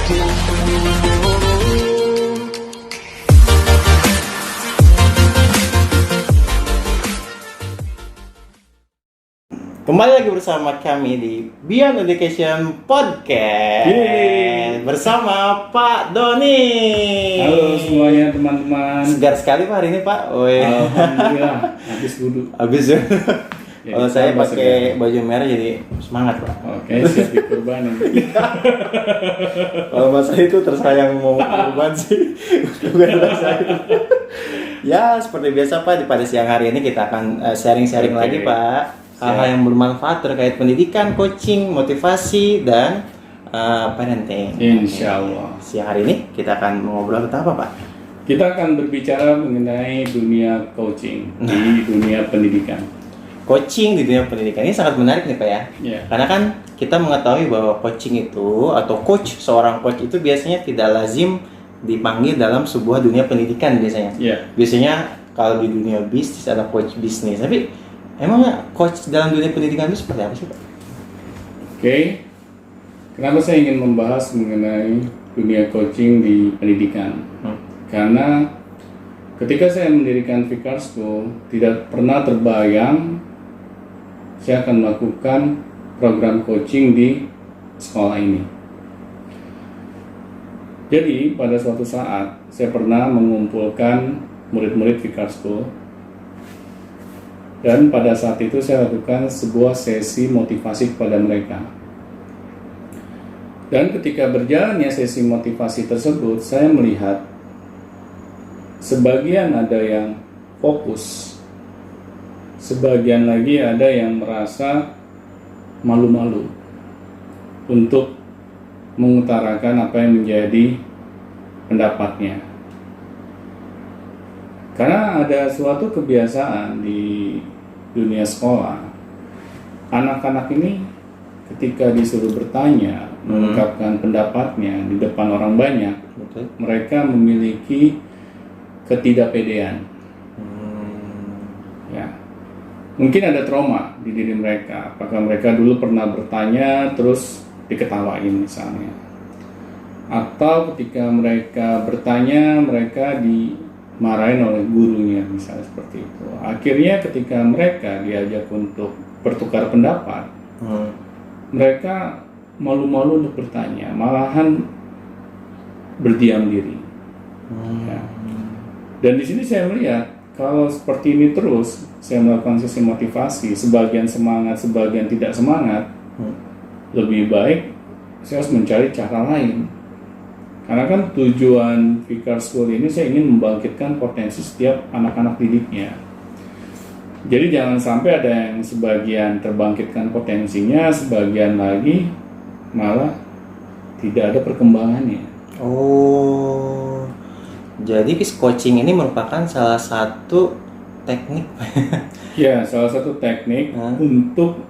Kembali lagi bersama kami di Beyond Education Podcast. Yeay. Bersama Pak Doni. Halo semuanya teman-teman. Segar sekali Pak hari ini Pak. Alhamdulillah, habis wudhu. Habis ya. Jadi, Kalau saya tambah pakai segar. baju merah jadi semangat Pak. Oke, siap dikurbanin. Kalau Mas itu terserah yang mau kurban sih. Bukan saya. Ya seperti biasa Pak, pada siang hari ini kita akan sharing-sharing Oke. lagi Pak. Hal-hal yang bermanfaat terkait pendidikan, coaching, motivasi, dan parenting. Insya Allah. Siang hari ini kita akan ngobrol tentang apa Pak? Kita akan berbicara mengenai dunia coaching di dunia pendidikan. Coaching di dunia pendidikan ini sangat menarik nih Pak ya. Ya. Karena kan kita mengetahui bahwa coaching itu atau coach, seorang coach itu biasanya tidak lazim dipanggil dalam sebuah dunia pendidikan biasanya. Ya. Biasanya kalau di dunia bisnis ada coach bisnis. Tapi emangnya coach dalam dunia pendidikan itu seperti apa sih Pak? Oke. Kenapa saya ingin membahas mengenai dunia coaching di pendidikan? Karena ketika saya mendirikan Fikar School, tidak pernah terbayang saya akan melakukan program coaching di sekolah ini. Jadi pada suatu saat saya pernah mengumpulkan murid-murid Fikar School, dan pada saat itu saya lakukan sebuah sesi motivasi kepada mereka. Dan ketika berjalannya sesi motivasi tersebut, saya melihat sebagian ada yang fokus, sebagian lagi ada yang merasa malu-malu untuk mengutarakan apa yang menjadi pendapatnya. Karena ada suatu kebiasaan di dunia sekolah, anak-anak ini ketika disuruh bertanya, mengungkapkan pendapatnya di depan orang banyak, Betul. mereka memiliki ketidakpedean. Ya, mungkin ada trauma di diri mereka. Apakah mereka dulu pernah bertanya terus diketawain misalnya, atau ketika mereka bertanya mereka dimarahin oleh gurunya misalnya seperti itu. Akhirnya ketika mereka diajak untuk bertukar pendapat, mereka malu-malu untuk bertanya, malahan berdiam diri. Ya. Dan di sini saya melihat kalau seperti ini terus, saya melakukan sesi motivasi, sebagian semangat, sebagian tidak semangat, lebih baik saya harus mencari cara lain. Karena kan tujuan Fikar School ini saya ingin membangkitkan potensi setiap anak-anak didiknya. Jadi jangan sampai ada yang sebagian terbangkitkan potensinya, sebagian lagi malah tidak ada perkembangannya. Oh, jadi coaching ini merupakan salah satu teknik. Ya, salah satu teknik untuk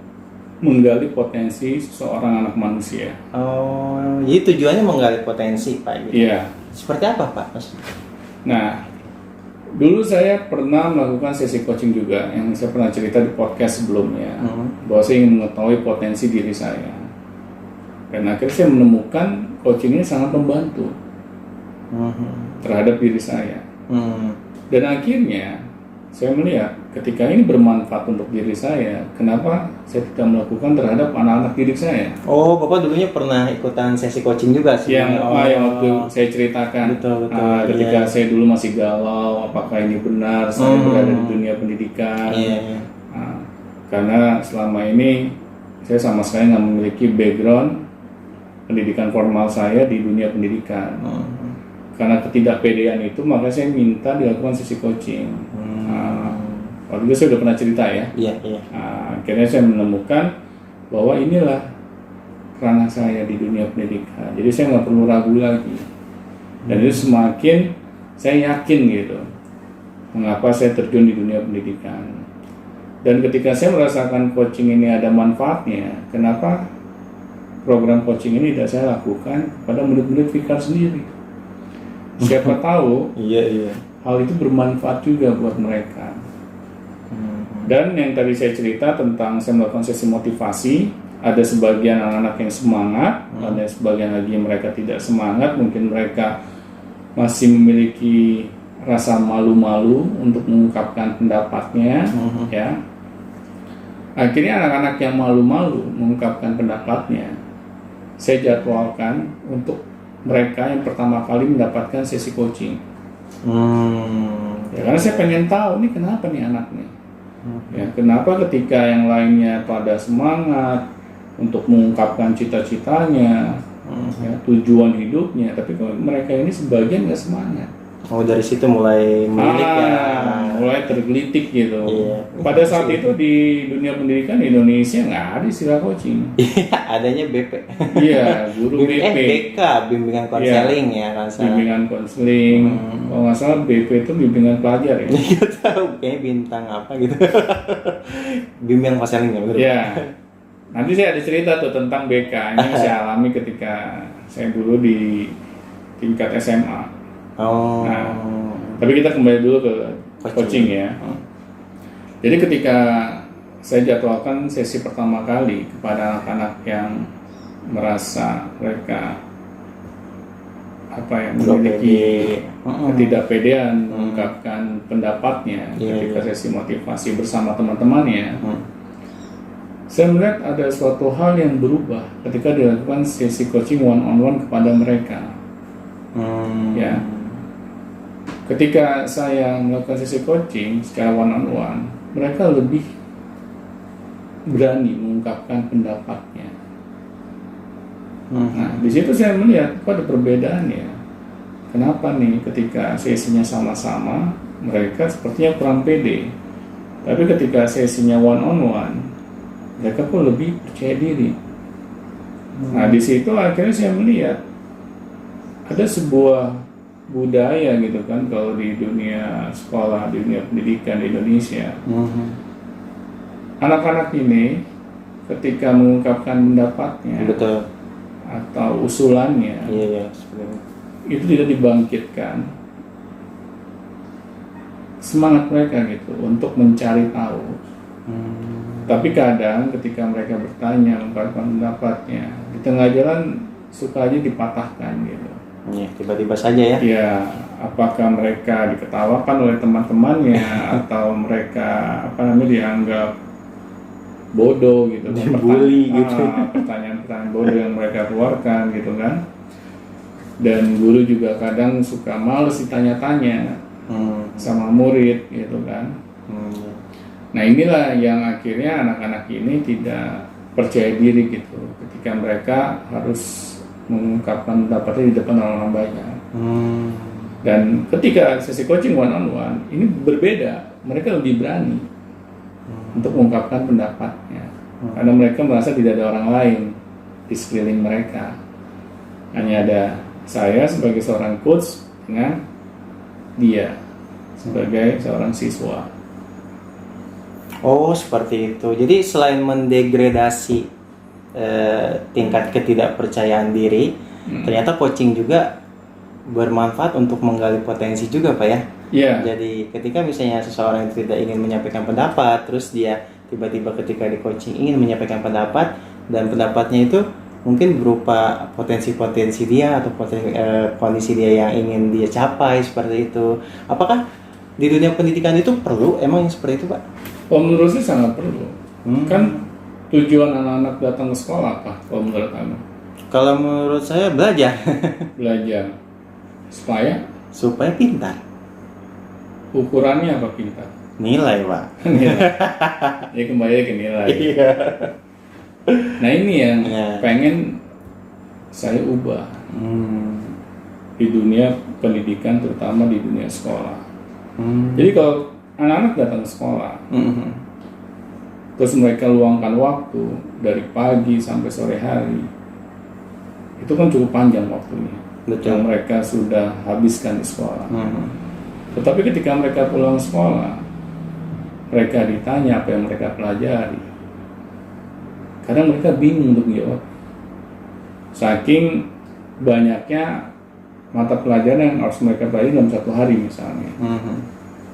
menggali potensi seorang anak manusia. Oh, jadi tujuannya menggali potensi Pak. Gitu. Iya. Seperti apa Pak? Nah, dulu saya pernah melakukan sesi coaching juga, yang saya pernah cerita di podcast sebelumnya, bahwa saya ingin mengetahui potensi diri saya. Dan akhirnya saya menemukan coaching ini sangat membantu terhadap diri saya. Dan akhirnya saya melihat ketika ini bermanfaat untuk diri saya, kenapa saya tidak melakukan terhadap anak-anak didik saya? Oh, Bapak dulunya pernah ikutan sesi coaching juga sih? Yang waktu saya ceritakan, Betul, ketika iya. saya dulu masih galau, apakah ini benar saya berada di dunia pendidikan? Iya. Karena selama ini saya sama sekali nggak memiliki background pendidikan formal saya di dunia pendidikan. Karena ketidakpedean itu, maka saya minta dilakukan sesi coaching. Waktu itu saya sudah pernah cerita ya. Iya. Akhirnya saya menemukan bahwa inilah ranah saya di dunia pendidikan. Jadi saya nggak perlu ragu lagi. Dan itu semakin saya yakin gitu, mengapa saya terjun di dunia pendidikan. Dan ketika saya merasakan coaching ini ada manfaatnya, kenapa program coaching ini tidak saya lakukan pada murid-murid Fikar sendiri? Siapa tahu Iya. hal itu bermanfaat juga buat mereka. Dan yang tadi saya cerita tentang saya melakukan sesi motivasi, ada sebagian anak-anak yang semangat, ada sebagian lagi yang mereka tidak semangat, mungkin mereka masih memiliki rasa malu-malu untuk mengungkapkan pendapatnya, ya. Akhirnya anak-anak yang malu-malu mengungkapkan pendapatnya, saya jadwalkan untuk mereka yang pertama kali mendapatkan sesi coaching. Ya, karena saya pengen tahu nih kenapa nih anak nih. Ya, kenapa ketika yang lainnya pada semangat untuk mengungkapkan cita-citanya, ya, tujuan hidupnya, tapi kok mereka ini sebagian nggak semangat. Oh, dari situ mulai melirik ya. Mulai tergelitik gitu. Iya. Pada saat itu di dunia pendidikan di Indonesia nggak ada istilah coaching. Adanya BP. Iya, guru BP. BK, bimbingan konseling ya kan. Bimbingan konseling. Kalau nggak salah BP itu bimbingan pelajar ya. Nggak tahu, kayaknya bintang apa gitu. Bimbingan konseling ya betul. Iya. Nanti saya ada cerita tuh tentang BK. Ini saya alami ketika saya dulu di tingkat SMA. Oh. Nah, tapi kita kembali dulu ke coaching ya. Jadi ketika saya jadwalkan sesi pertama kali kepada anak-anak yang merasa mereka memiliki ketidakpedean mengungkapkan pendapatnya ketika sesi motivasi bersama teman-temannya, saya melihat ada suatu hal yang berubah ketika dilakukan sesi coaching one on one kepada mereka. Ya. Ketika saya melakukan sesi coaching secara one on one, mereka lebih berani mengungkapkan pendapatnya. Nah, di situ saya melihat kok ada perbedaannya. Kenapa nih ketika sesinya sama-sama, mereka sepertinya kurang pede. Tapi ketika sesinya one on one, mereka pun lebih percaya diri. Nah, di situ akhirnya saya melihat ada sebuah budaya gitu kan, kalau di dunia sekolah, di dunia pendidikan di Indonesia, anak-anak ini ketika mengungkapkan pendapatnya, betul, atau usulannya, itu tidak dibangkitkan semangat mereka gitu untuk mencari tahu. Tapi kadang ketika mereka bertanya, mengungkapkan pendapatnya, di tengah jalan suka aja dipatahkan gitu. Ya, tiba-tiba saja ya. Ya, apakah mereka diketawakan oleh teman-temannya atau mereka dianggap bodoh gitu, dibully gitu. Pertanyaan-pertanyaan bodoh yang mereka keluarkan gitu kan. Dan guru juga kadang suka males ditanya-tanya sama murid gitu kan. Nah, inilah yang akhirnya anak-anak ini tidak percaya diri gitu ketika mereka harus mengungkapkan pendapatnya di depan orang banyak. Dan ketika sesi coaching one on one ini berbeda, mereka lebih berani untuk mengungkapkan pendapatnya karena mereka merasa tidak ada orang lain di sekeliling mereka, hanya ada saya sebagai seorang coach dengan dia sebagai seorang siswa. Oh, seperti itu. Jadi selain mendegradasi tingkat ketidakpercayaan diri, ternyata coaching juga bermanfaat untuk menggali potensi juga, Pak ya. Iya. Jadi ketika misalnya seseorang yang tidak ingin menyampaikan pendapat, terus dia tiba-tiba ketika di coaching ingin menyampaikan pendapat, dan pendapatnya itu mungkin berupa potensi-potensi dia atau kondisi dia yang ingin dia capai seperti itu. Apakah di dunia pendidikan itu perlu emang yang seperti itu, Pak? Oh, menurut saya sangat perlu. Kan tujuan anak-anak datang ke sekolah apa kalau menurut kamu? Kalau menurut saya belajar. Belajar supaya pintar. Ukurannya apa pintar? Nilai, Pak. Nilai. Ya, kembali ke nilai. Iya. Nah, ini yang pengen saya ubah di dunia pendidikan, terutama di dunia sekolah. Jadi kalau anak-anak datang ke sekolah, terus mereka luangkan waktu dari pagi sampai sore hari, itu kan cukup panjang waktunya. Betul. Yang mereka sudah habiskan di sekolah. Tetapi ketika mereka pulang sekolah, mereka ditanya apa yang mereka pelajari, kadang mereka bingung untuk jawab. Saking banyaknya mata pelajaran yang harus mereka pelajari dalam satu hari misalnya.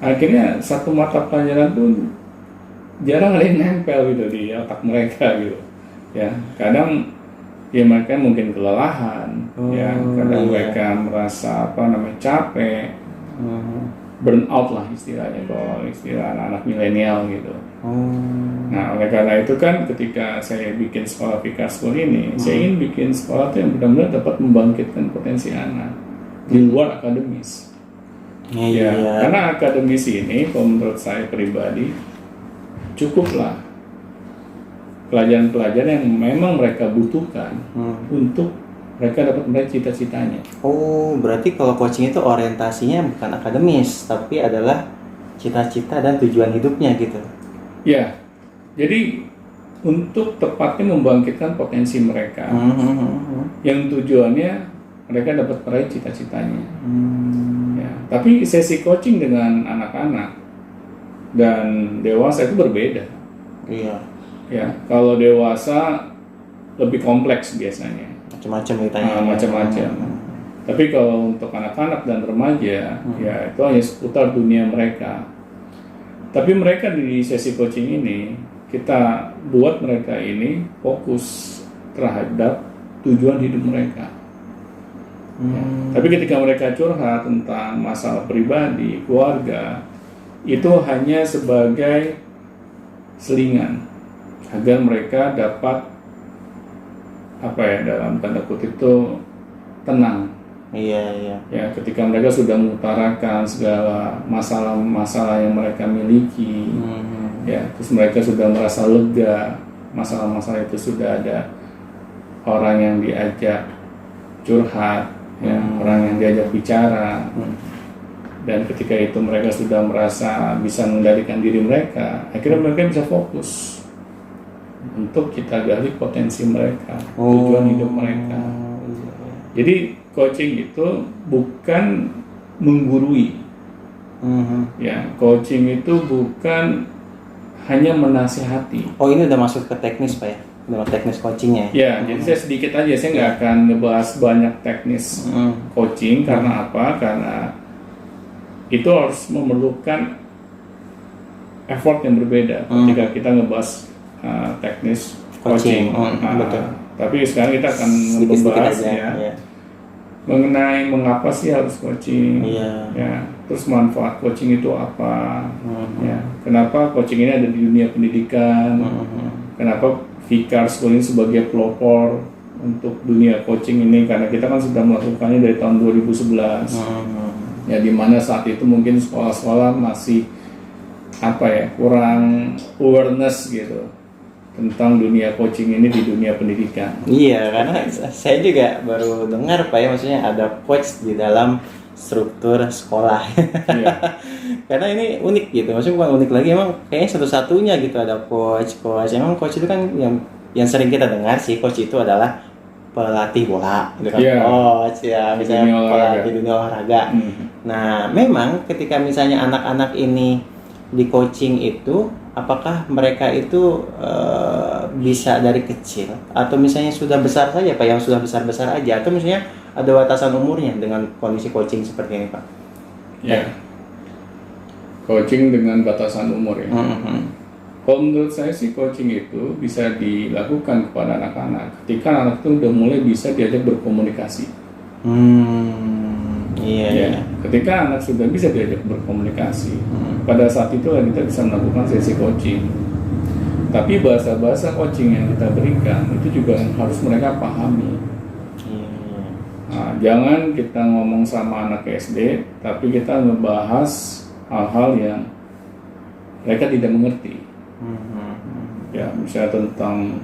Akhirnya satu mata pelajaran pun jarang ada yang nempel gitu di otak mereka gitu. Ya, kadang ya mereka mungkin kelelahan, ya, kadang iya. mereka merasa capek, burnout lah istilahnya kalau istilah anak-anak milenial gitu. Nah, oleh karena itu kan ketika saya bikin sekolah Fikar School ini, saya ingin bikin sekolah itu yang benar-benar dapat membangkitkan potensi anak di luar akademis. Ya, Iya. karena akademis ini, kalau menurut saya pribadi, cukuplah pelajaran-pelajaran yang memang mereka butuhkan untuk mereka dapat meraih cita-citanya. Oh, berarti kalau coaching itu orientasinya bukan akademis, tapi adalah cita-cita dan tujuan hidupnya gitu. Ya, jadi untuk tepatnya membangkitkan potensi mereka, yang tujuannya mereka dapat meraih cita-citanya. Ya, tapi sesi coaching dengan anak-anak dan dewasa itu berbeda. Iya. Ya, kalau dewasa lebih kompleks biasanya. Macam-macam ditanya. Macam-macam. Tapi kalau untuk anak-anak dan remaja, ya itu hanya seputar dunia mereka. Tapi mereka di sesi coaching ini, kita buat mereka ini fokus terhadap tujuan hidup mereka. Ya. Tapi ketika mereka curhat tentang masalah pribadi, keluarga, itu hanya sebagai selingan agar mereka dapat dalam tanda kutip itu tenang. Iya. Ya, ketika mereka sudah mengutarakan segala masalah-masalah yang mereka miliki, ya, terus mereka sudah merasa lega, masalah-masalah itu sudah ada orang yang diajak curhat, ya, orang yang diajak bicara, dan ketika itu mereka sudah merasa bisa mengendalikan diri mereka, akhirnya mereka bisa fokus untuk kita gali potensi mereka, tujuan hidup mereka. Jadi coaching itu bukan menggurui, ya, coaching itu bukan hanya menasihati. Oh, ini udah masuk ke teknis Pak ya? Dalam teknis coachingnya ya? Jadi saya sedikit aja, saya nggak akan ngebahas banyak teknis coaching. Karena apa? Karena itu harus memerlukan effort yang berbeda ketika kita ngebahas teknis coaching. Betul. Tapi sekarang kita akan membahas mengenai mengapa sih harus coaching, ya, terus manfaat coaching itu apa, ya, kenapa coaching ini ada di dunia pendidikan, kenapa Fikar School ini sebagai pelopor untuk dunia coaching ini, karena kita kan sudah melakukannya dari tahun 2011, ya, di mana saat itu mungkin sekolah-sekolah masih kurang awareness gitu tentang dunia coaching ini di dunia pendidikan. Iya, karena saya juga baru dengar Pak ya, maksudnya ada coach di dalam struktur sekolah. Iya. Karena ini unik gitu, maksudnya bukan unik lagi, emang kayaknya satu-satunya gitu ada coach. Emang coach itu kan yang sering kita dengar sih, coach itu adalah pelatih bola, gitu kan. Coach ya, misalnya pelatih dunia olahraga. Nah, memang ketika misalnya anak-anak ini di coaching itu, apakah mereka itu bisa dari kecil atau misalnya sudah besar saja Pak, yang sudah besar-besar aja, atau misalnya ada batasan umurnya dengan kondisi coaching seperti ini Pak? Ya, coaching dengan batasan umur ya. Kalau menurut saya sih coaching itu bisa dilakukan kepada anak-anak ketika anak itu udah mulai bisa diajak berkomunikasi. Iya. Ketika anak sudah bisa diajak berkomunikasi, pada saat itu kita bisa melakukan sesi coaching. Tapi bahasa-bahasa coaching yang kita berikan itu juga harus mereka pahami. Nah, jangan kita ngomong sama anak SD, tapi kita ngebahas hal-hal yang mereka tidak mengerti. Ya, misalnya tentang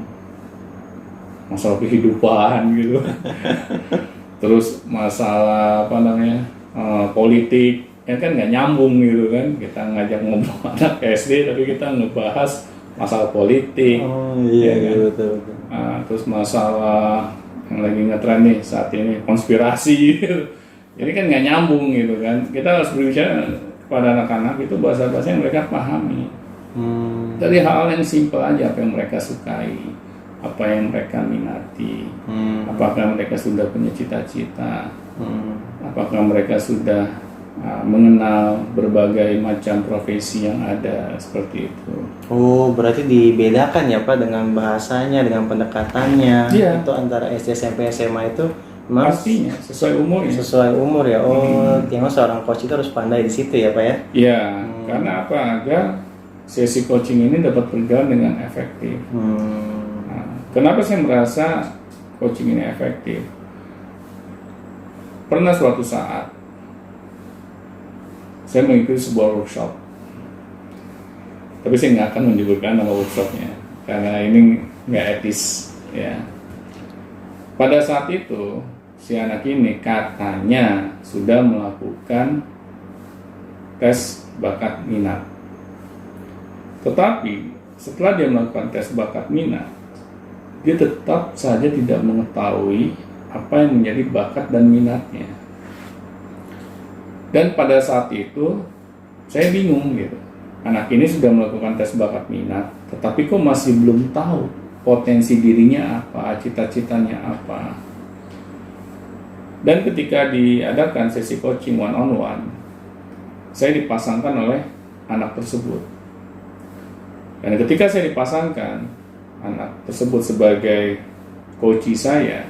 masalah kehidupan gitu. Terus masalah politik, ya kan nggak nyambung gitu kan, kita ngajak ngobrol anak SD tapi kita ngebahas masalah politik. Betul. Nah, terus masalah yang lagi ngetren nih saat ini, konspirasi gitu. Jadi kan nggak nyambung gitu kan, kita harus berbicara kepada anak-anak itu bahasa-bahasa yang mereka pahami. Dari hal yang simpel aja, apa yang mereka sukai, apa yang mereka minati, apakah mereka sudah punya cita-cita, apakah mereka sudah mengenal berbagai macam profesi yang ada seperti itu. Oh, berarti dibedakan ya Pak dengan bahasanya, dengan pendekatannya. Iya. Itu antara SD, SMP, SMA itu memang Pastinya sesuai umurnya. sesuai umur ya. Oh, memang seorang coach itu harus pandai di situ ya Pak ya. Ya, karena apa? Agar sesi coaching ini dapat berjalan dengan efektif. Nah, kenapa saya merasa coaching ini efektif? Pernah suatu saat saya mengikuti sebuah workshop, tapi saya nggak akan menyebutkan nama workshopnya karena ini nggak etis ya. Pada saat itu si anak ini katanya sudah melakukan tes bakat minat, tetapi setelah dia melakukan tes bakat minat, dia tetap saja tidak mengetahui apa yang menjadi bakat dan minatnya. Dan pada saat itu saya bingung gitu. Anak ini sudah melakukan tes bakat minat, tetapi kok masih belum tahu potensi dirinya apa, cita-citanya apa. Dan ketika diadakan sesi coaching one on one, saya dipasangkan oleh anak tersebut. Dan ketika saya dipasangkan anak tersebut sebagai coach saya,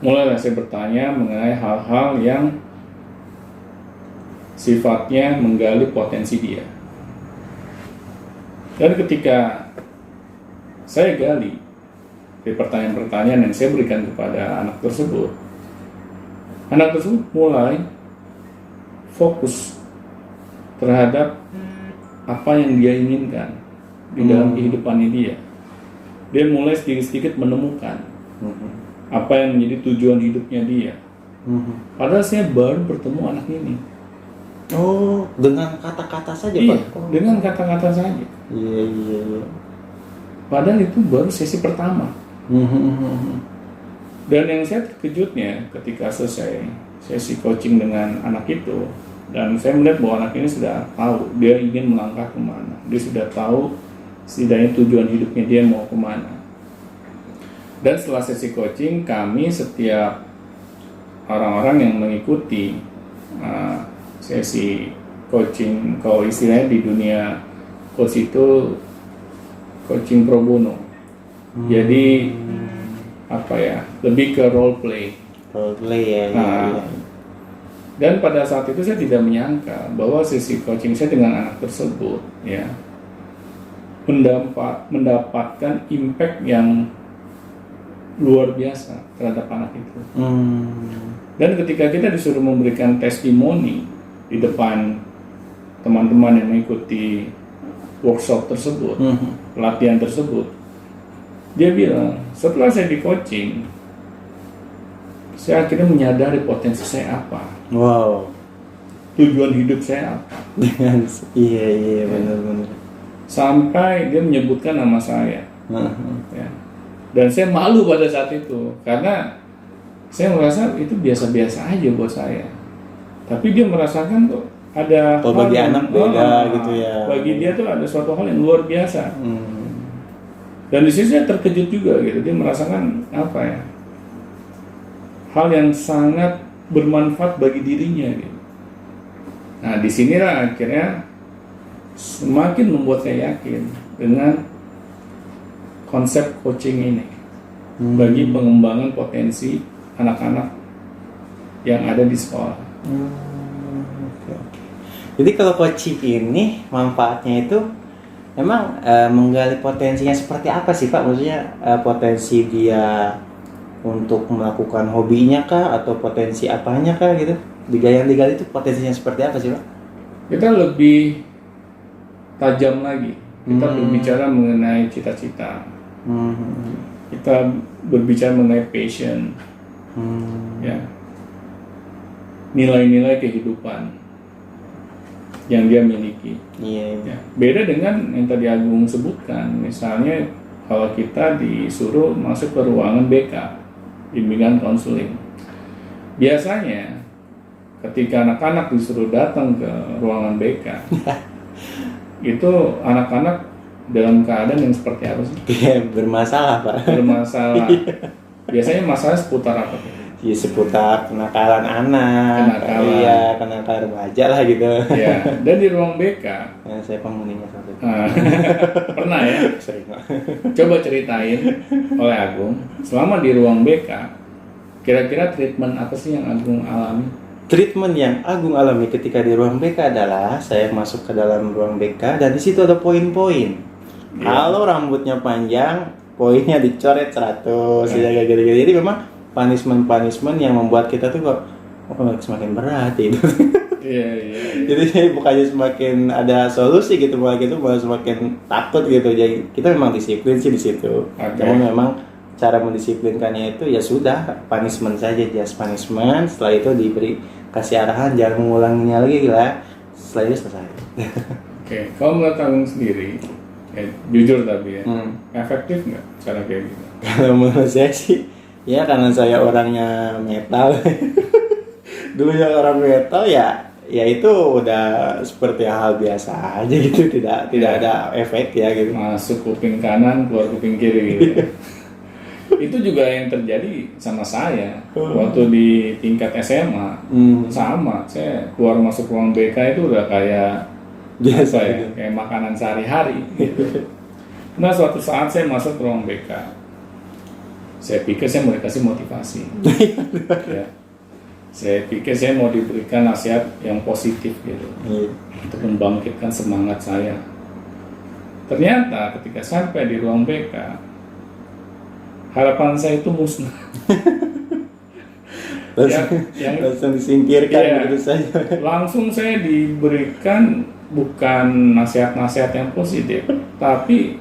mulailah saya bertanya mengenai hal-hal yang sifatnya menggali potensi dia. Dan ketika saya gali dari pertanyaan-pertanyaan yang saya berikan kepada anak tersebut mulai fokus terhadap apa yang dia inginkan di dalam kehidupannya dia. Dia mulai sedikit-sedikit menemukan apa yang menjadi tujuan hidupnya dia. Padahal saya baru bertemu anak ini. Oh, dengan kata-kata saja Iya, Pak? dengan kata-kata saja. Iya. Padahal itu baru sesi pertama. Dan yang saya terkejutnya ketika selesai sesi coaching dengan anak itu, dan saya melihat bahwa anak ini sudah tahu dia ingin melangkah kemana. Dia sudah tahu setidaknya tujuan hidupnya dia mau kemana. Dan setelah sesi coaching, kami setiap orang-orang yang mengikuti sesi coaching, kalau istilahnya di dunia coach itu coaching pro bono. Jadi apa ya, lebih ke role play. Role play ya. Nah, dan pada saat itu saya tidak menyangka bahwa sesi coaching saya dengan anak tersebut ya mendapatkan impact yang luar biasa terhadap anak itu. Dan ketika kita disuruh memberikan testimoni di depan teman-teman yang mengikuti workshop tersebut, pelatihan tersebut, dia bilang, setelah saya di coaching, saya akhirnya menyadari potensi saya apa. Wow. Tujuan hidup saya apa. Iya benar-benar. Sampai dia menyebutkan nama saya. Ya. Dan saya malu pada saat itu karena saya merasa itu biasa-biasa aja buat saya. Tapi dia merasakan kok ada kalau bagi anak beda gitu ya. Bagi dia tuh ada suatu hal yang luar biasa. Dan di sini saya terkejut juga gitu. Dia merasakan apa ya? Hal yang sangat bermanfaat bagi dirinya gitu. Nah, disinilah akhirnya semakin membuat saya yakin dengan konsep coaching ini bagi pengembangan potensi anak-anak yang ada di sekolah. Okay. Jadi kalau coaching ini manfaatnya itu memang menggali potensinya seperti apa sih Pak? Maksudnya potensi dia untuk melakukan hobinya kah atau potensi apanya kah gitu? Yang digali itu potensinya seperti apa sih Pak? Kita lebih tajam lagi. Kita berbicara mengenai cita-cita. Kita berbicara mengenai passion. Ya. Nilai-nilai kehidupan yang dia miliki. Iya. Ya. Beda dengan yang tadi Agung sebutkan, misalnya kalau kita disuruh masuk ke ruangan BK, bimbingan konseling. Biasanya ketika anak-anak disuruh datang ke ruangan BK, itu anak-anak dalam keadaan yang seperti apa sih? Bermasalah Pak. Bermasalah. Biasanya masalah seputar apa? ya, seputar kenakalan anak, Kenakalan. iya kenakalan remaja lah gitu. Ya, dan di ruang BK Ya, saya penghuninya satu. pernah ya, Sering Pak. coba ceritain oleh Agung selama di ruang BK, kira-kira treatment apa sih yang Agung alami? Treatment yang Agung alami ketika di ruang BK adalah saya masuk ke dalam ruang BK dan di situ ada poin-poin. Iya. Kalau rambutnya panjang, poinnya dicoret 100, ya kayak gitu-gitu. Jadi memang punishment yang membuat kita tuh kok semakin berat gitu. Iya, iya. Jadi bukannya semakin ada solusi gitu, malah gitu malah semakin takut gitu. Jadi kita memang disiplin sih di situ. Oke. Namun memang cara mendisiplinkannya itu ya sudah punishment saja, just punishment. Setelah itu diberi kasih arahan jangan mengulanginya lagi lah. Setelah itu selesai. Oke, kalau menurut Agung sendiri, jujur tapi ya, Hmm. efektif nggak cara kayak gitu? Kalau menurut saya sih, ya karena saya orangnya metal. Dulunya orang metal ya itu udah seperti hal biasa aja gitu, tidak ada efek ya gitu. Masuk kuping kanan, keluar kuping kiri gitu ya. Itu juga yang terjadi sama saya waktu di tingkat SMA. Sama, saya keluar masuk ruang BK itu udah kayak Biasa apa ya, gitu. kayak makanan sehari-hari gitu. Nah, suatu saat saya masuk ke ruang BK, saya pikir saya mau dikasih motivasi. Ya. Saya pikir saya mau diberikan nasihat yang positif gitu, Iya. untuk membangkitkan semangat saya. Ternyata ketika sampai di ruang BK, harapan saya itu musnah. Langsung disingkirkan Iya. begitu saja. Langsung saya diberikan bukan nasihat-nasihat yang positif, tapi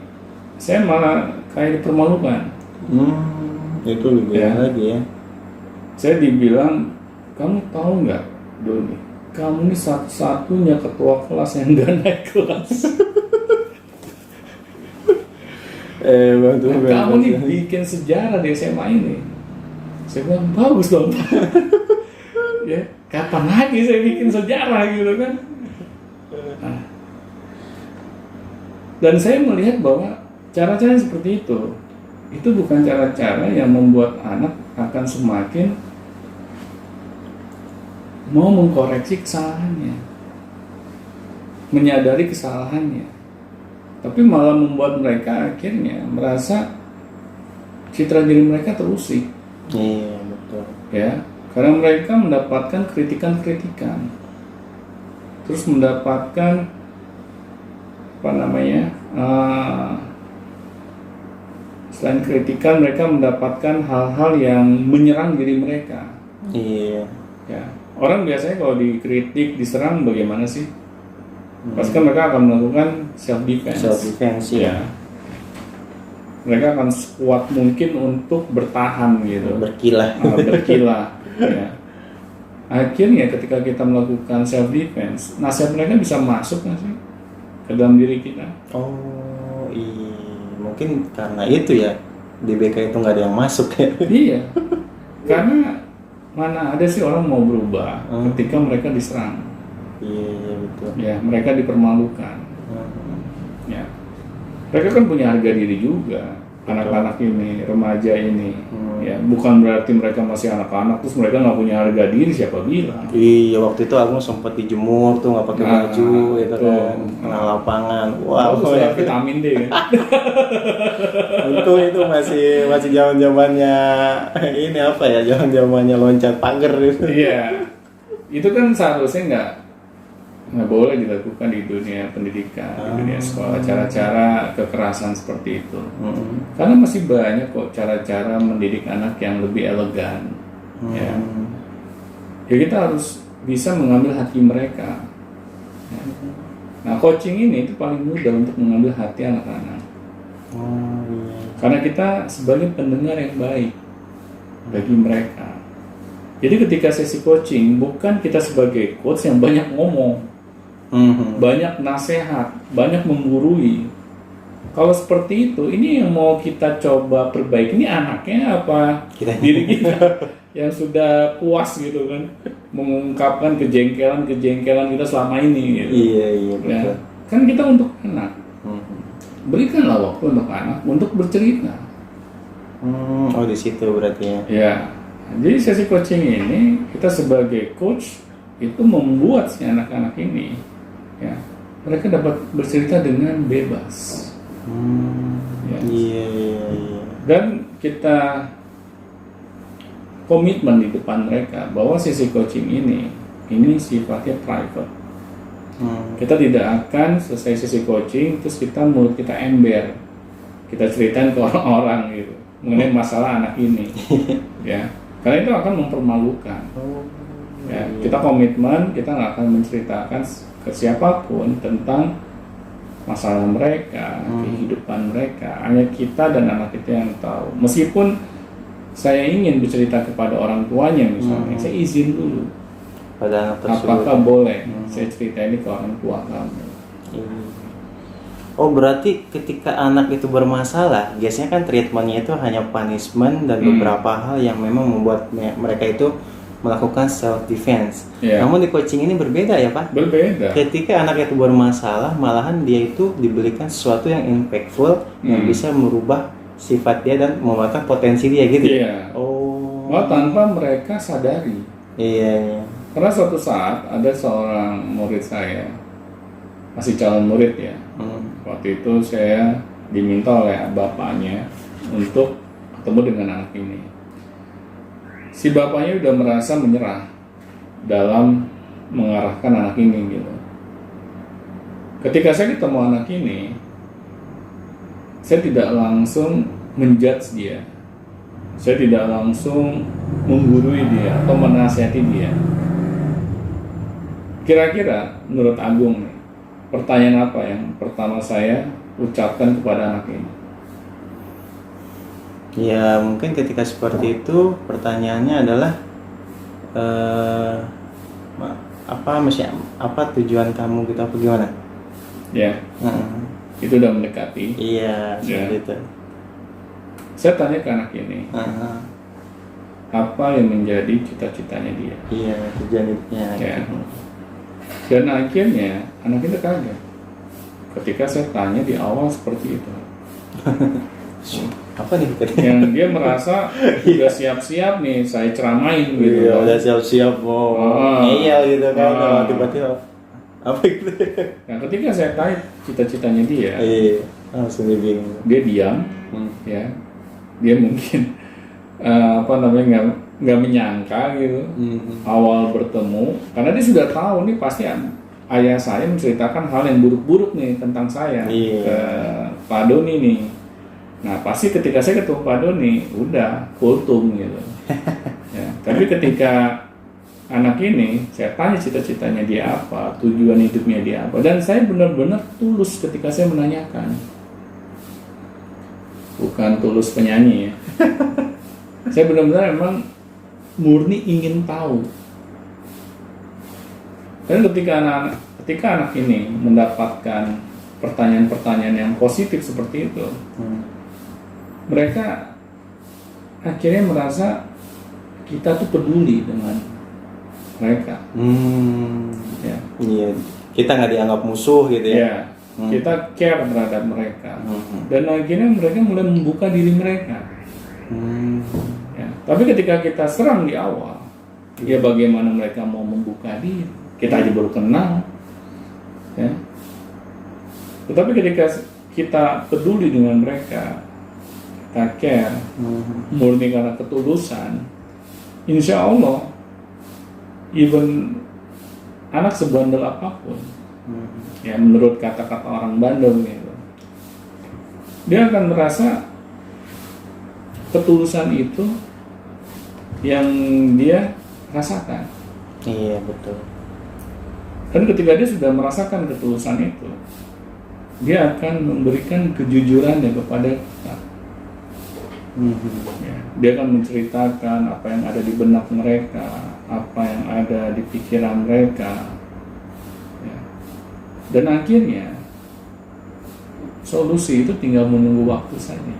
saya malah kayak dipermalukan. Itu lebih Ya. lagi ya. Saya dibilang, kamu tahu nggak, Doni, kamu ini satu-satunya ketua kelas yang nggak naik kelas. Kamu nih bikin sejarah di SMA ini. Saya bilang, bagus dong. Ya, kapan lagi saya bikin sejarah gitu kan? Nah, dan saya melihat bahwa cara-cara seperti itu bukan cara-cara yang membuat anak akan semakin mau mengkoreksi kesalahannya, menyadari kesalahannya, tapi malah membuat mereka akhirnya merasa citra diri mereka terusik. Iya betul. Ya, karena mereka mendapatkan kritikan-kritikan, terus mendapatkan apa namanya, selain kritikan mereka mendapatkan hal-hal yang menyerang diri mereka. Iya. Ya, orang biasanya kalau dikritik, diserang bagaimana sih? Pasti kan mereka akan melakukan self defense. Self defense Ya. Mereka akan sekuat mungkin untuk bertahan gitu. berkilah. Berkilah. Ya. Akhirnya ketika kita melakukan self defense, nasihat mereka bisa masuk nggak sih ke dalam diri kita? Oh iya, mungkin karena itu ya di BK itu nggak ada yang masuk ya. Iya. Karena mana ada sih orang mau berubah ketika mereka diserang. Iya betul. Ya, mereka dipermalukan. Ya. Mereka kan punya harga diri juga. Anak-anak ini, remaja ini, ya bukan berarti mereka masih anak-anak terus mereka nggak punya harga diri, siapa bilang? Iya waktu itu aku sempat dijemur tuh nggak pakai baju gitu kan, kena lapangan. Wah, sudah vitamin D kan? untung itu masih zaman-zamannya ini apa ya, zaman-zamannya loncat pagar gitu. Iya, itu kan seharusnya nggak boleh dilakukan di dunia pendidikan, di dunia sekolah, cara-cara kekerasan seperti itu. Karena masih banyak kok cara-cara mendidik anak yang lebih elegan. Ya, kita harus bisa mengambil hati mereka. Ya. Nah, coaching ini itu paling mudah untuk mengambil hati anak-anak. Karena kita sebagai pendengar yang baik bagi mereka. Jadi ketika sesi coaching, bukan kita sebagai coach yang banyak ngomong, banyak nasihat, banyak menggurui. Kalau seperti itu, ini yang mau kita coba perbaiki, ini anaknya apa diri kita yang sudah puas gitu kan, mengungkapkan kejengkelan kita selama ini gitu. Iya betul. Ya, kan kita untuk anak, berikanlah waktu untuk anak untuk bercerita. Oh di situ berarti ya. Ya, Jadi sesi coaching ini kita sebagai coach itu membuat si anak-anak ini, ya, mereka dapat bercerita dengan bebas. Ya. Iya. Dan kita komitmen di depan mereka bahwa sesi coaching ini sifatnya private. Kita tidak akan selesai sesi coaching terus mulut kita ember, kita ceritain ke orang-orang gitu mengenai masalah anak ini, ya, karena itu akan mempermalukan. Ya, kita komitmen, kita nggak akan menceritakan ke siapapun tentang masalah mereka, kehidupan mereka. Hanya kita dan anak kita yang tahu. Meskipun saya ingin bercerita kepada orang tuanya misalnya, saya izin dulu. Pada anak tersebut. Apakah boleh saya cerita ini ke orang tua kamu? Oh, berarti ketika anak itu bermasalah, biasanya kan treatmentnya itu hanya punishment dan beberapa hal yang memang membuat mereka itu melakukan self defense. Namun di coaching ini berbeda ya Pak? Berbeda. Ketika anak itu bermasalah, malahan dia itu diberikan sesuatu yang impactful yang bisa merubah sifat dia dan membuatkan potensi dia gitu. Iya. Tanpa mereka sadari. Iya. Karena suatu saat ada seorang murid saya, masih calon murid ya. Waktu itu saya diminta oleh bapaknya untuk ketemu dengan anak ini. Si bapaknya udah merasa menyerah dalam mengarahkan anak ini gitu. Ketika saya ketemu anak ini, saya tidak langsung menjudge dia. Saya tidak langsung menggurui dia atau menasihati dia. Kira-kira menurut Agung nih, pertanyaan apa yang pertama saya ucapkan kepada anak ini? Ya mungkin ketika seperti itu pertanyaannya adalah apa tujuan kamu gitu, apa gimana? Ya, itu udah mendekati. Iya, seperti itu. Saya tanya ke anak ini, apa yang menjadi cita-citanya dia? Iya, tujuannya. Ya. Dan akhirnya anak itu kaget ketika saya tanya di awal seperti itu. Apa nih? Yang dia merasa udah siap-siap nih saya ceramain gitu. Iya, udah siap-siap mau ngeyel gitu kan, tiba-tiba apa gitu. Nah, ketika saya tanya cita-citanya dia, langsung dia bingung. Dia diam, ya. Dia mungkin nggak menyangka gitu awal bertemu, karena dia sudah tahu nih pasti ayah saya menceritakan hal yang buruk-buruk nih tentang saya ke Pak Doni nih. Nah pasti ketika saya ketemu Pak Doni udah kultum gitu. Ya, tapi ketika anak ini saya tanya cita-citanya dia apa, tujuan hidupnya dia apa, dan saya benar-benar tulus ketika saya menanyakan, bukan tulus penyanyi ya. Saya benar-benar emang murni ingin tahu. Dan ketika anak ini mendapatkan pertanyaan-pertanyaan yang positif seperti itu, mereka akhirnya merasa kita tuh peduli dengan mereka. Ya. Iya. Kita nggak dianggap musuh gitu ya. Ya. Kita care terhadap mereka. Dan akhirnya mereka mulai membuka diri mereka. Ya. Tapi ketika kita serang di awal, ya bagaimana mereka mau membuka diri? Kita aja baru kenal. Ya. Tetapi ketika kita peduli dengan mereka, kita care, murni karena ketulusan, insya Allah, even anak sebandel apapun, ya menurut kata-kata orang Bandung gitu, dia akan merasa ketulusan itu yang dia rasakan. Iya betul. Dan ketika dia sudah merasakan ketulusan itu, dia akan memberikan kejujurannya kepada kita. Ya, dia akan menceritakan apa yang ada di benak mereka, apa yang ada di pikiran mereka. Ya. Dan akhirnya solusi itu tinggal menunggu waktu saja.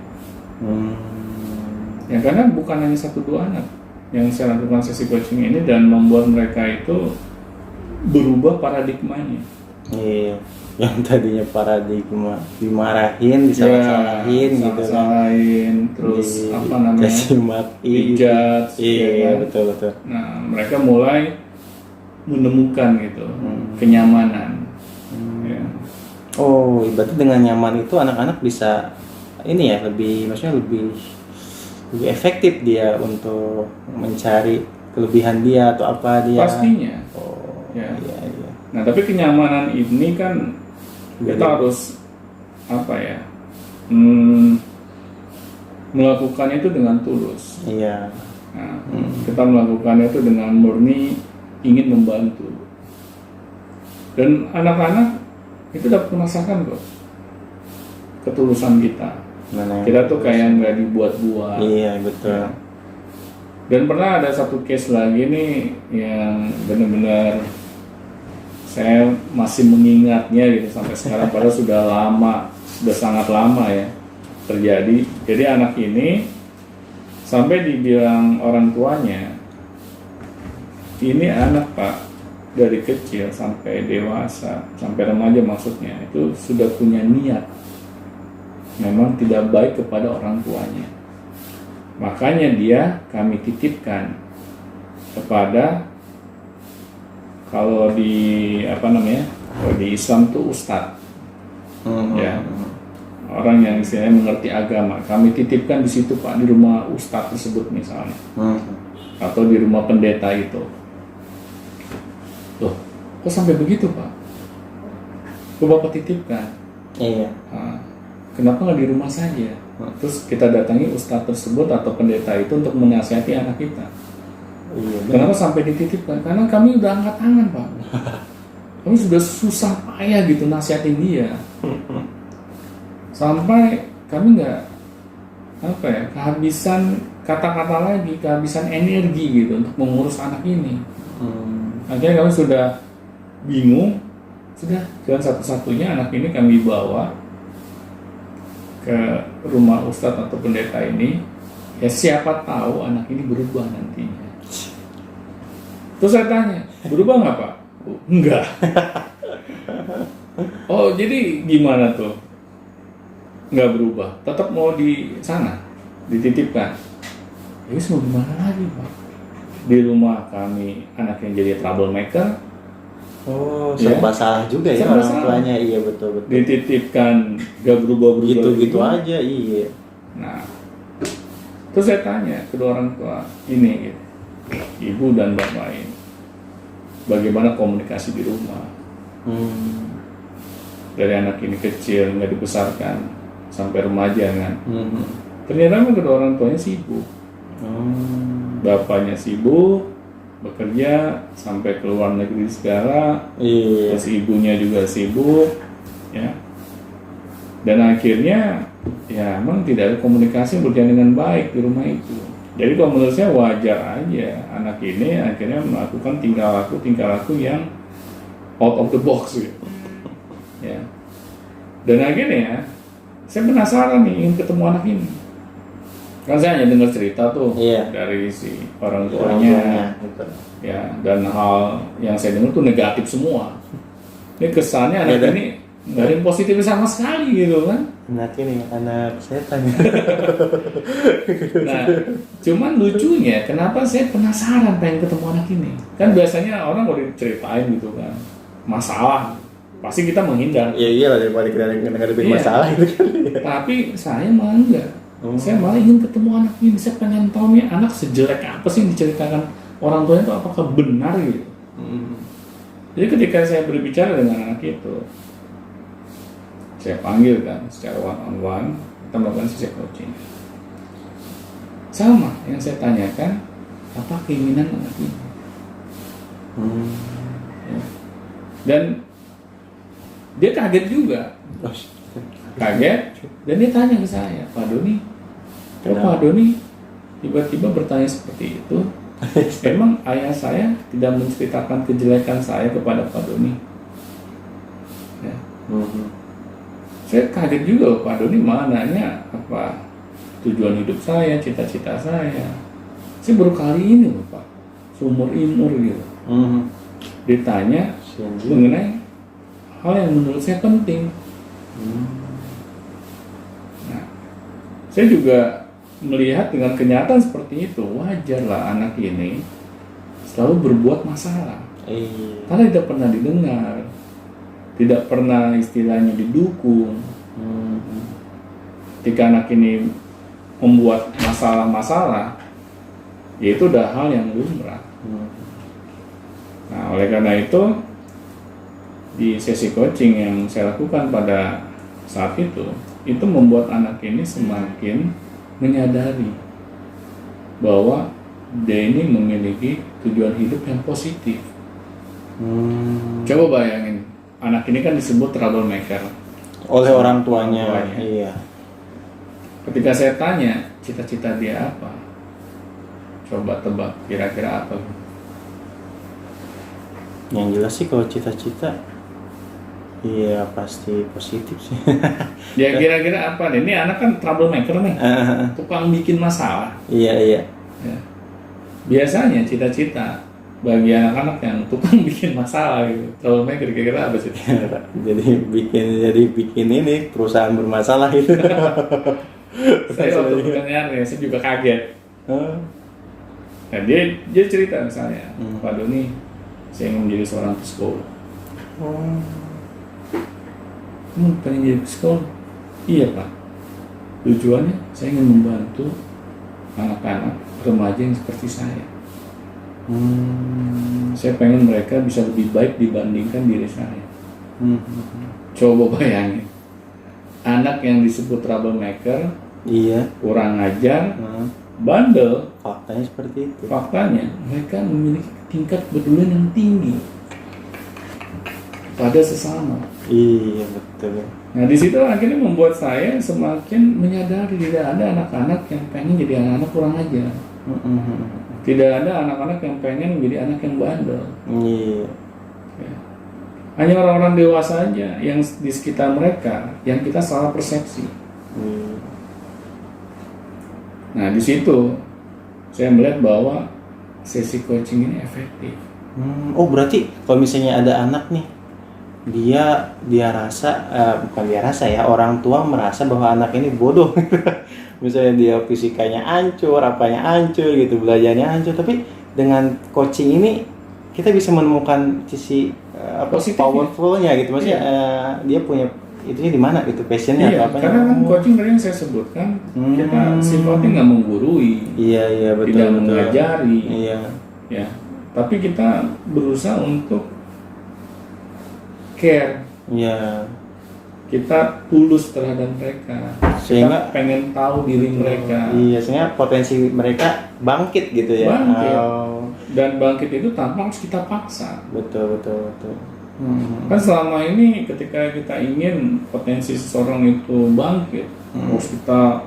Ya, karena bukan hanya 1-2 anak yang saya lakukan sesi coaching ini dan membuat mereka itu berubah paradigmanya. Iya. Yang tadinya paradigma dimarahin, disalah-salahin gitu kan. Salahin, terus apa namanya? Kasih maki. Dijudge, Iya, ya kan? betul. Nah, mereka mulai menemukan gitu kenyamanan. Ya. Oh, berarti dengan nyaman itu anak-anak bisa ini ya, maksudnya lebih efektif dia untuk mencari kelebihan dia atau apa dia. Pastinya. Oh, Ya. iya. Nah, tapi kenyamanan ini kan kita harus apa ya? Melakukannya itu dengan tulus. Iya. Nah, kita melakukannya itu dengan murni ingin membantu. Dan anak-anak itu dapat merasakan kok ketulusan kita. Mana Kita tuh kayak nggak dibuat-buat. Iya, betul. Ya. Dan pernah ada satu case lagi nih yang benar-benar saya masih mengingatnya gitu sampai sekarang, padahal sudah lama, sudah sangat lama ya terjadi. Jadi anak ini sampai dibilang orang tuanya, ini anak Pak dari kecil sampai dewasa, sampai remaja maksudnya, itu sudah punya niat memang tidak baik kepada orang tuanya. Makanya dia kami titipkan kepada, kalau di kalau di Islam tuh ustadz, ya, orang yang istilahnya mengerti agama. Kami titipkan di situ Pak, di rumah ustadz tersebut misalnya, atau di rumah pendeta itu. Loh, kok sampai begitu Pak? Kok Bapak titipkan? Iya. Nah, kenapa nggak di rumah saja? Terus kita datangi ustadz tersebut atau pendeta itu untuk menasihati anak kita. Iya. Kenapa sampai dititipkan? Karena kami udah angkat tangan Pak. Kami sudah susah payah gitu nasihatin dia. Sampai kami nggak kehabisan kata-kata lagi, kehabisan energi gitu untuk mengurus anak ini. Akhirnya kami sudah bingung. Sudah, jalan satu-satunya anak ini kami bawa ke rumah ustadz atau pendeta ini, ya siapa tahu anak ini berubah nantinya. Terus saya tanya, berubah nggak Pak? Oh, enggak. Oh, jadi gimana tuh? Nggak berubah, tetap mau di sana, dititipkan. Ya mau gimana lagi Pak? Di rumah kami anak yang jadi troublemaker. Oh, serba salah juga ya Serba orang salah. tuanya. Iya, betul. Dititipkan, gak berubah-berubah Gitu aja, iya. Nah, terus saya tanya kedua orang tua ini, gitu, ibu dan bapak ini, bagaimana komunikasi di rumah? Dari anak ini kecil nggak dibesarkan sampai remaja kan? Ternyata kedua orang tuanya sibuk. Bapaknya sibuk bekerja sampai ke luar negeri segala, terus ibunya juga sibuk, ya. Dan akhirnya ya emang tidak ada komunikasi berjalan dengan baik di rumah itu. Jadi kalau menurut saya wajar aja anak ini akhirnya melakukan tingkah laku yang out of the box gitu. Ya. Dan akhirnya saya penasaran nih ingin ketemu anak ini. Kan saya hanya dengar cerita tuh dari si orang tuanya, ya, dan hal yang saya dengar tuh negatif semua. Ini kesannya anak ini nggak ada yang positif sama sekali gitu kan? Anak setan. Nah, cuman lucunya, kenapa saya penasaran pengen ketemu anak ini? Kan biasanya orang kalau diceritain gitu kan, masalah, pasti kita menghindar. Iya lah, daripada kita ngadepin masalah itu kan. Tapi saya malah enggak. Saya malah ingin ketemu anak ini. Saya pengen tahu nih anak sejelek apa sih yang diceritakan orang tuanya itu, apakah benar gitu. Jadi ketika saya berbicara dengan anak itu, saya panggil kan secara one on one, kita melakukan sesi coaching. Sama yang saya tanyakan, apa keinginan anak ini? Ya. Dan dia kaget juga, dan dia tanya ke saya, Pak Doni, kok Pak Doni tiba-tiba bertanya seperti itu? Emang ayah saya tidak menceritakan kejelekan saya kepada Pak Doni? Ya. Saya kaget juga, Pak Doni malah nanya apa tujuan hidup saya, cita-cita saya. Saya baru kali ini loh Pak, seumur umur gitu, ditanya mengenai hal yang menurut saya penting. Nah, saya juga melihat dengan kenyataan seperti itu, wajarlah anak ini selalu berbuat masalah. Karena tidak pernah didengar, tidak pernah istilahnya didukung. Ketika anak ini membuat masalah-masalah, ya itu udah hal yang lumrah. Nah, oleh karena itu di sesi coaching yang saya lakukan pada saat itu membuat anak ini semakin menyadari bahwa dia ini memiliki tujuan hidup yang positif. Coba bayangin, anak ini kan disebut troublemaker oleh orang tuanya. Iya. Ketika saya tanya cita-cita dia apa, coba tebak kira-kira apa? Yang jelas sih kalau cita-cita, iya pasti positif sih. Ya kira-kira apa nih? Ini anak kan troublemaker nih, tukang bikin masalah. Iya. Ya. Biasanya cita-cita bagi anak-anak yang tukang bikin masalah gitu, troublemaker kira-kira apa sih? jadi bikin ini perusahaan bermasalah itu. Saya waktu pertanyaan ya, saya juga kaget. Nah, dia cerita misalnya, Pak Doni, saya ingin menjadi seorang psikolog. Kamu pengen jadi psikolog? Iya Pak. Tujuannya saya ingin membantu anak-anak remaja yang seperti saya. Saya pengen mereka bisa lebih baik dibandingkan diri saya. Coba bayangin, anak yang disebut troublemaker, kurang ajar, bandel. Faktanya seperti itu. Faktanya mereka memiliki tingkat kepedulian yang tinggi pada sesama. Iya betul. Nah di situ akhirnya membuat saya semakin menyadari tidak ada anak-anak yang pengen jadi anak-anak kurang ajar. Tidak ada anak-anak yang pengen menjadi anak yang bandel. Iya. Ya. Hanya orang-orang dewasa aja yang di sekitar mereka yang kita salah persepsi. Nah di situ saya melihat bahwa sesi coaching ini efektif. Oh berarti kalau misalnya ada anak nih, dia rasa bukan dia rasa ya, orang tua merasa bahwa anak ini bodoh. Misalnya dia fisikanya hancur, apanya hancur gitu, belajarnya hancur, tapi dengan coaching ini kita bisa menemukan sisi powerfulnya gitu, maksudnya dia punya itunya di mana gitu, passionnya atau apa? Karena kan coaching tadi yang saya sebutkan, kita sifatnya nggak menggurui, betul, tidak mengajari, ya, tapi kita berusaha untuk care. Kita tulus terhadap mereka, sehingga kita pengen tahu diri mereka. Sehingga potensi mereka bangkit gitu ya. Dan bangkit itu tanpa harus kita paksa. Betul. Kan selama ini ketika kita ingin potensi seseorang itu bangkit, harus kita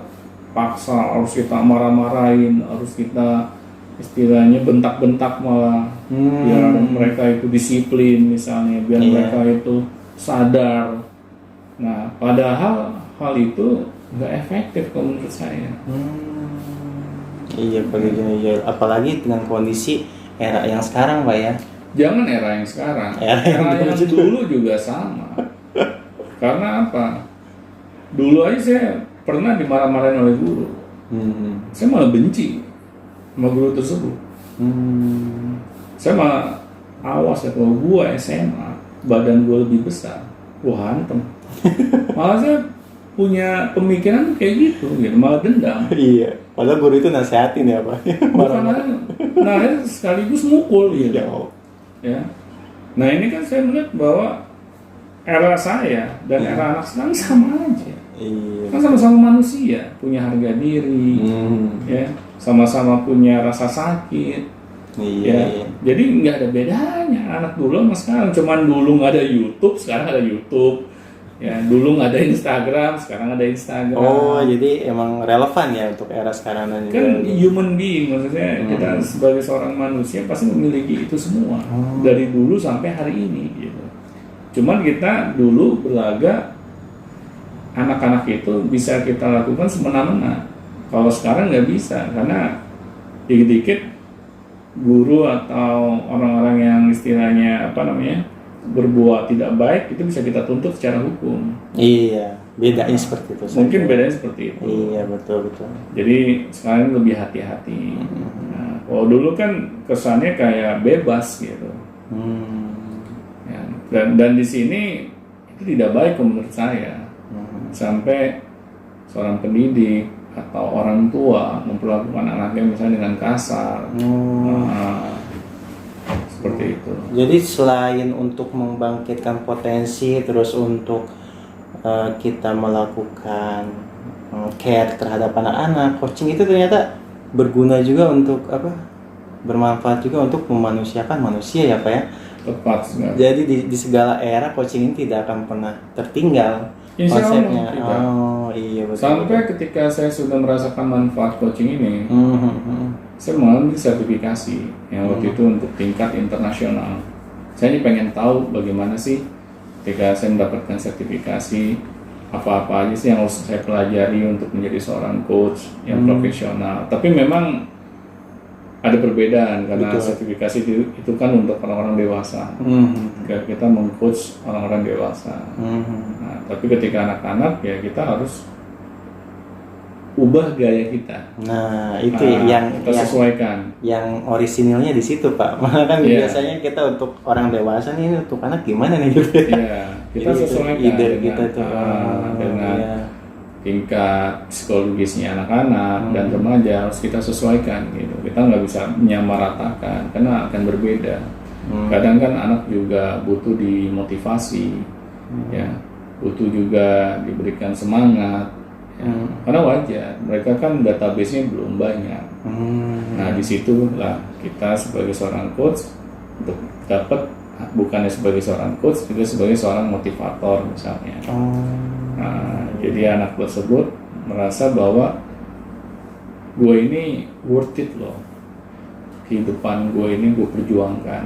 paksa, harus kita marah-marahin, harus kita istilahnya bentak-bentak malah, biar mereka itu disiplin misalnya, biar mereka itu sadar. Nah, padahal hal itu nggak efektif kalau menurut saya. Apalagi dengan kondisi era yang sekarang, Pak ya. Jangan era yang sekarang, era yang dulu juga sama. Karena apa? Dulu aja saya pernah dimarah-marahin oleh guru. Saya malah benci sama guru tersebut. Saya malah awas ya, kalau gua SMA, badan gua lebih besar, gua hantem. Malah saya punya pemikiran kayak gitu, malah dendam. Iya, padahal guru itu nasihatin ya Pak. Nah, sekaligus mukul gitu. Ya. Nah ini kan saya melihat bahwa era saya dan era anak sekarang sama aja. Kan sama-sama manusia, punya harga diri, ya, sama-sama punya rasa sakit. Jadi nggak ada bedanya anak dulu sama sekarang. Cuman dulu nggak ada YouTube, sekarang ada YouTube. Ya, dulu nggak ada Instagram, sekarang ada Instagram. Oh, jadi emang relevan ya untuk era sekarang ini. Kan human being, maksudnya kita sebagai seorang manusia pasti memiliki itu semua dari dulu sampai hari ini gitu. Cuman kita dulu berlaga, anak-anak itu bisa kita lakukan semena-mena. Kalau sekarang nggak bisa, karena dikit-dikit guru atau orang-orang yang istilahnya berbuat tidak baik, itu bisa kita tuntut secara hukum. Iya, bedanya seperti itu. Mungkin bedanya seperti itu. Iya, betul. Jadi sekarang lebih hati-hati. Nah, kalau dulu kan kesannya kayak bebas gitu. Ya, dan di sini itu tidak baik menurut saya. Sampai seorang pendidik atau orang tua memperlakukan anaknya misalnya dengan kasar. Seperti itu. Jadi selain untuk membangkitkan potensi, terus untuk kita melakukan care terhadap anak-anak, coaching itu ternyata berguna juga untuk bermanfaat juga untuk memanusiakan manusia ya Pak ya. Tepat sekali. Jadi di segala era coaching ini tidak akan pernah tertinggal Insya Allah konsepnya. tidak. Oh iya betul. Sampai ketika saya sudah merasakan manfaat coaching ini, saya mengambil sertifikasi yang waktu itu untuk tingkat internasional. Saya ini pengen tahu bagaimana sih ketika saya mendapatkan sertifikasi, apa-apa aja sih yang harus saya pelajari untuk menjadi seorang coach yang profesional. Tapi memang ada perbedaan karena sertifikasi itu kan untuk orang-orang dewasa. Kita meng-coach orang-orang dewasa. Nah, tapi ketika anak-anak ya kita harus ubah gaya kita. Nah, itu yang kita sesuaikan. Yang orisinilnya di situ, Pak. Maka kan biasanya kita untuk orang dewasa nih, untuk anak gimana nih gitu. Iya, kita sesuaikan ide kita tuh dengan tingkat psikologisnya anak-anak dan remaja harus kita sesuaikan gitu. Kita nggak bisa menyamaratakan karena akan berbeda. Kadang kan anak juga butuh dimotivasi, ya, butuh juga diberikan semangat. Ya. Karena wajar, mereka kan database-nya belum banyak. Nah, disitulah kita sebagai seorang coach untuk dapat bukannya sebagai seorang coach, juga sebagai seorang motivator misalnya. Nah, jadi anak tersebut merasa bahwa gue ini worth it loh, kehidupan gue ini gue perjuangkan,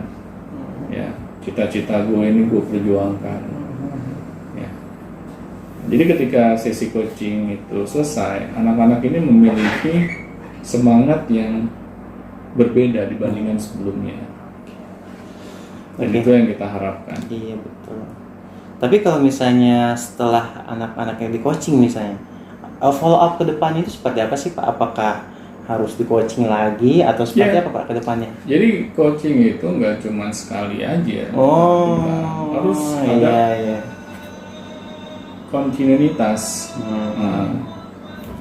ya, cita-cita gue ini gue perjuangkan, ya. Jadi ketika sesi coaching itu selesai, anak-anak ini memiliki semangat yang berbeda dibandingkan sebelumnya, dan itu yang kita harapkan. Iya betul. Tapi kalau misalnya setelah anak-anak yang di coaching misalnya, follow up ke depannya itu seperti apa sih Pak? Apakah harus di coaching lagi atau seperti apa Pak ke depannya? Jadi coaching itu nggak cuma sekali aja. Harus ada kontinuitas.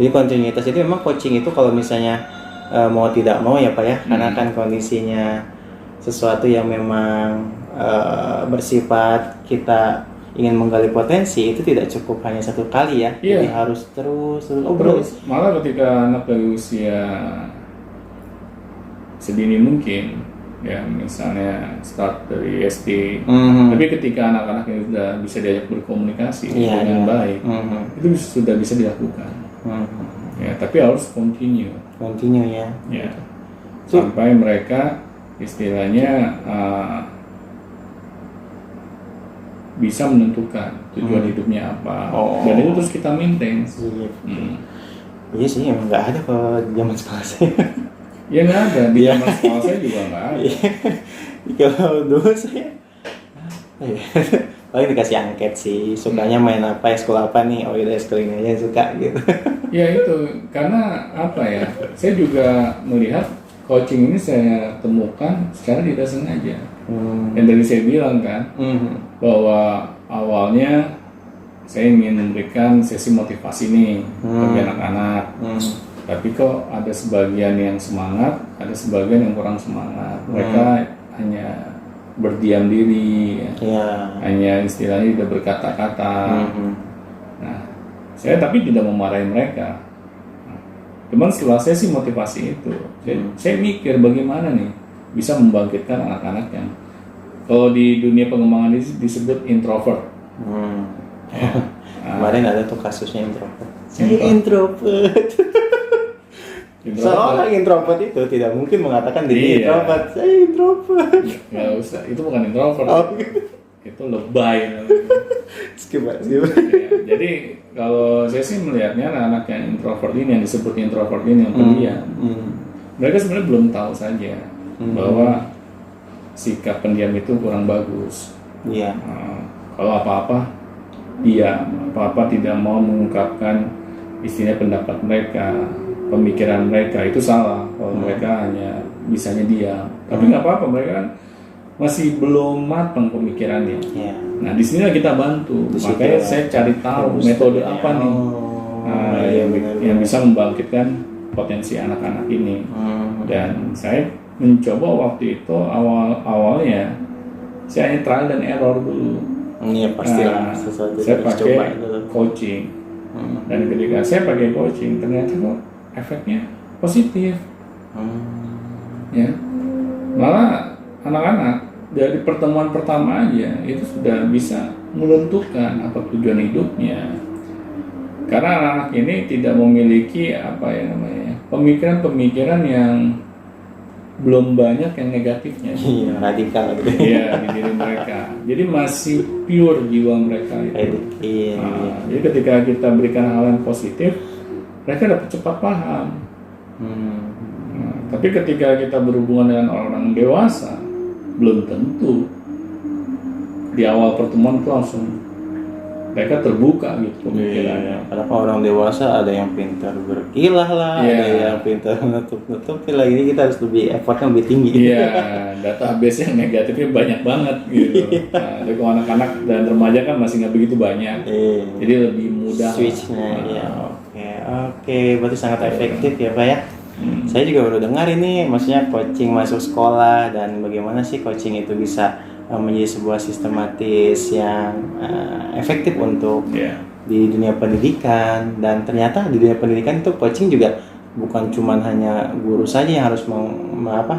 Jadi kontinuitas itu memang coaching itu kalau misalnya mau tidak mau ya Pak ya, karena kan kondisinya sesuatu yang memang bersifat kita ingin menggali potensi, itu tidak cukup hanya satu kali ya. Jadi harus terus. Malah ketika anak dari usia sedini mungkin, ya misalnya start dari SD, tapi ketika anak-anak ini sudah bisa diajak berkomunikasi dengan baik, itu sudah bisa dilakukan. Ya, tapi harus continue ya. Sampai mereka istilahnya bisa menentukan tujuan hidupnya apa, dan itu terus kita maintain. Iya sih, emang nggak ada kalau di zaman sekolah saya. Ya nggak ada, di zaman sekolah saya juga nggak ada. Kalau dulu saya paling dikasih angket sih, sukanya main apa, ekskul apa nih, oh udah ekskul ini aja suka gitu. Ya itu, karena apa ya, saya juga melihat coaching ini saya temukan secara tidak sengaja. Yang tadi saya bilang kan, bahwa awalnya saya ingin memberikan sesi motivasi nih bagi anak-anak, tapi kok ada sebagian yang semangat, ada sebagian yang kurang semangat. Mereka hanya berdiam diri, hanya istilahnya tidak berkata-kata. Nah, saya tapi tidak memarahi mereka. Cuman setelah sesi motivasi itu, saya mikir bagaimana nih bisa membangkitkan anak-anak yang kalau di dunia pengembangan disebut introvert. Kemarin ada tuh kasusnya introvert. Saya introvert. Seorang introvert itu tidak mungkin mengatakan diri introvert. Saya introvert. Nggak usah, itu bukan introvert. Itu lebay. Skip. Jadi kalau saya sih melihatnya anak-anak yang introvert ini, yang disebut introvert ini, yang pendiam, mereka sebenarnya belum tahu saja bahwa sikap pendiam itu kurang bagus. Iya. Kalau apa-apa diam, apa-apa tidak mau mengungkapkan istilahnya pendapat mereka, pemikiran mereka, itu salah. Kalau mereka hanya bisanya diam, tapi nggak apa-apa, mereka kan masih belum matang pemikirannya. Iya. Nah, di sini kita bantu. Di situ Makanya ya. saya cari tahu metode apa nih Iya, yang bisa membangkitkan potensi anak-anak ini. Dan saya mencoba waktu itu awalnya saya hanya trial dan error dulu. Iya, pastilah sesuatu Saya harus pakai coba dulu. coaching. Dan ketika saya pakai coaching, ternyata kok efeknya positif. Ya, malah anak-anak dari pertemuan pertama aja itu sudah bisa menentukan apa tujuan hidupnya. Karena anak-anak ini tidak memiliki pemikiran-pemikiran yang belum banyak yang negatifnya. Iya, radikal gitu. Iya, di diri mereka. Jadi masih pure jiwa mereka itu. Iya. Jadi ketika kita berikan hal yang positif, mereka dapat cepat paham. Tapi ketika kita berhubungan dengan orang dewasa, belum tentu di awal pertemuan itu langsung mereka terbuka gitu pemikirannya. Karena kalau orang dewasa ada yang pintar berkilah lah, ada yang pintar menutup-nutup. Ini kita harus lebih effortnya lebih tinggi. Iya, database yang negatifnya banyak banget gitu. Nah, jadi kalau anak-anak dan remaja kan masih nggak begitu banyak, jadi lebih mudah switchnya. Ya, oke, berarti sangat efektif ya Pak ya. Saya juga baru dengar ini, maksudnya coaching masuk sekolah dan bagaimana sih coaching itu bisa menjadi sebuah sistematis yang efektif untuk di dunia pendidikan. Dan ternyata di dunia pendidikan itu coaching juga bukan cuma hanya guru saja yang harus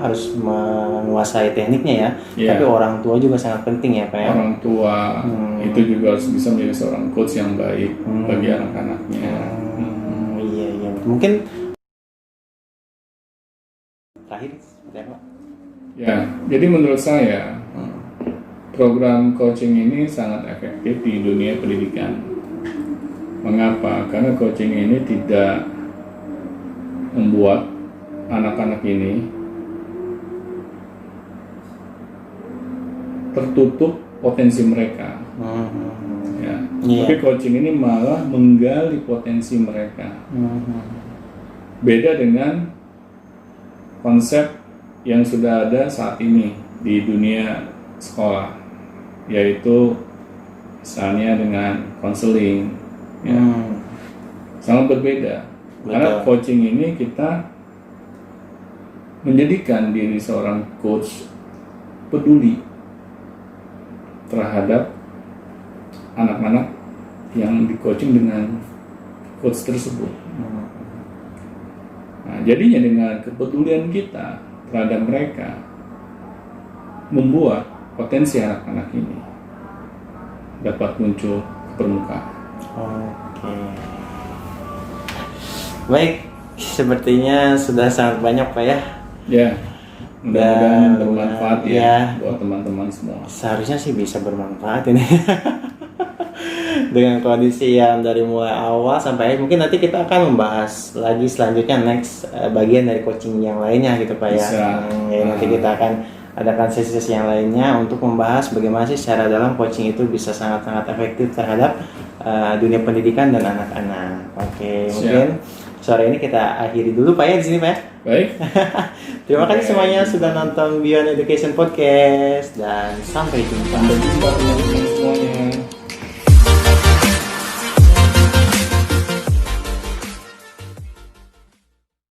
harus menguasai tekniknya ya, tapi orang tua juga sangat penting ya Pak ya. Orang tua itu juga harus bisa menjadi seorang coach yang baik bagi anak-anaknya. Iya, mungkin terakhir seperti apa? Ya, jadi menurut saya program coaching ini sangat efektif di dunia pendidikan. Mengapa? Karena coaching ini tidak membuat anak-anak ini tertutup potensi mereka. Tapi coaching ini malah menggali potensi mereka. Beda dengan konsep yang sudah ada saat ini di dunia sekolah, yaitu misalnya dengan konseling, sangat berbeda. Karena coaching ini kita menjadikan diri seorang coach peduli terhadap anak-anak yang di coaching dengan coach tersebut. Nah, jadinya dengan kepedulian kita terhadap mereka membuat potensi anak-anak ini dapat muncul ke permukaan. Oke. Baik, sepertinya sudah sangat banyak Pak ya. Ya, mudah-mudahan bermanfaat ya buat teman-teman semua. Seharusnya sih bisa bermanfaat ini. Dengan kondisi yang dari mulai awal sampai mungkin nanti kita akan membahas lagi selanjutnya next bagian dari coaching yang lainnya gitu Pak ya. Nanti kita akan adakan sesi-sesi yang lainnya untuk membahas bagaimana sih secara dalam coaching itu bisa sangat-sangat efektif terhadap dunia pendidikan dan anak-anak. Oke, mungkin sore ini kita akhiri dulu Pak ya di sini Pak. Baik. Terima kasih semuanya sudah nonton Beyond Education Podcast dan sampai jumpa. Sampai jumpa teman-teman semuanya.